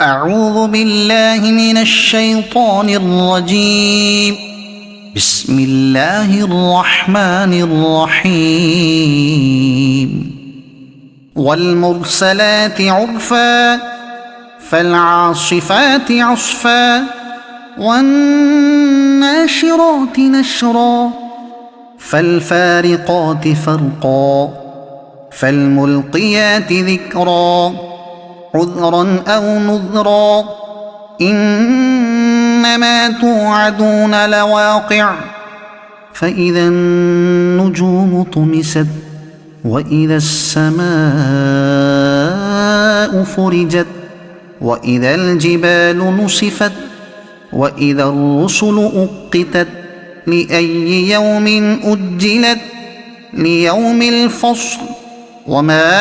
أعوذ بالله من الشيطان الرجيم. بسم الله الرحمن الرحيم. والمرسلات عرفا فالعاصفات عصفا والناشرات نشرا فالفارقات فرقا فالملقيات ذكرا عذرا أو نذرا إنما توعدون لواقع فإذا النجوم طمست وإذا السماء فرجت وإذا الجبال نصفت وإذا الرسل أقتت لأي يوم أجلت ليوم الفصل وما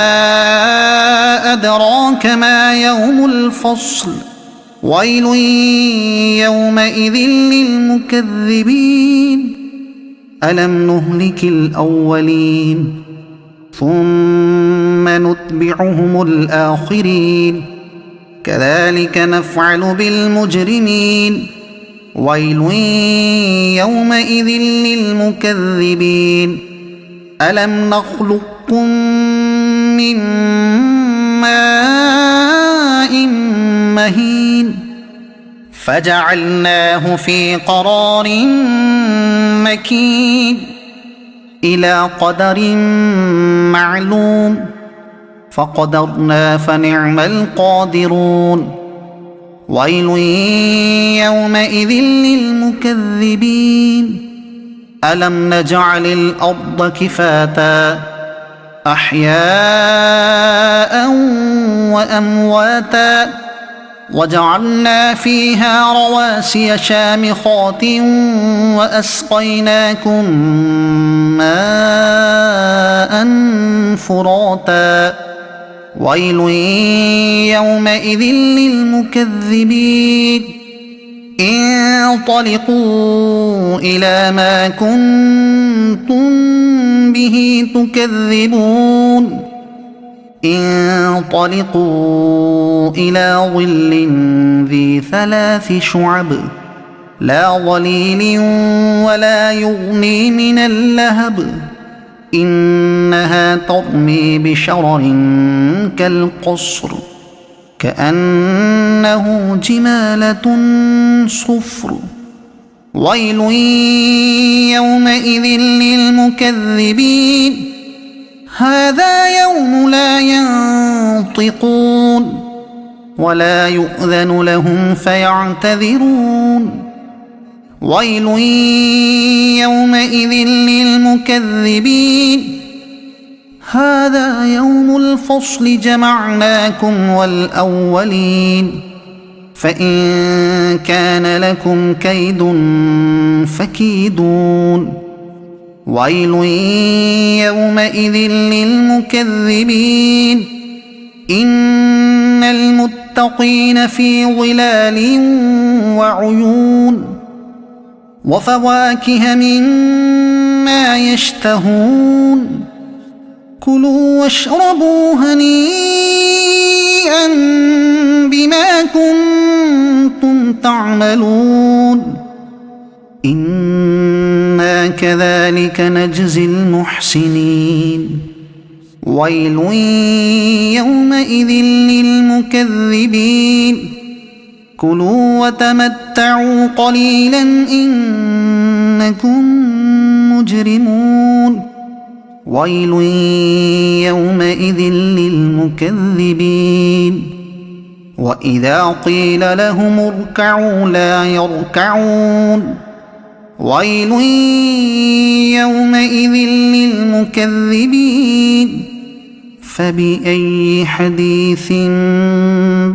أدراك ما يوم الفصل ويل يومئذ للمكذبين ألم نهلك الأولين ثم نتبعهم الآخرين كذلك نفعل بالمجرمين ويل يومئذ للمكذبين ألم نخلقكم من ماء مهين فجعلناه في قرار مكين إلى قدر معلوم فقدرنا فنعم القادرون ويل يومئذ للمكذبين ألم نجعل الأرض كفاتا أحياء وأمواتا وجعلنا فيها رواسي شامخات وأسقيناكم ماء فراتا ويل يومئذ للمكذبين انطلقوا إلى ما كنتم به تكذبون انطلقوا إلى ظل ذي 3 شعب لا ظليل ولا يغني من اللهب إنها ترمي بشرر كالقصر كأنه جمالة صفر ويل يومئذ للمكذبين هذا يوم لا ينطقون ولا يؤذن لهم فيعتذرون ويل يومئذ للمكذبين هذا يوم الفصل جمعناكم والأولين فإن كان لكم كيد فكيدون ويل يومئذ للمكذبين إن المتقين في ظلال وعيون وفواكه مما يشتهون كلوا واشربوا هنيئا بما كنتم تعملون إنا كذلك نجزي المحسنين ويل يومئذ للمكذبين كلوا وتمتعوا قليلا إنكم مجرمون ويل يومئذ للمكذبين وإذا قيل لهم اركعوا لا يركعون ويل يومئذ للمكذبين فبأي حديث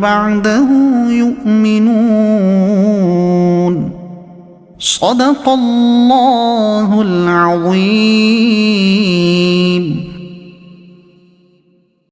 بعده يؤمنون صدق الله العظيم.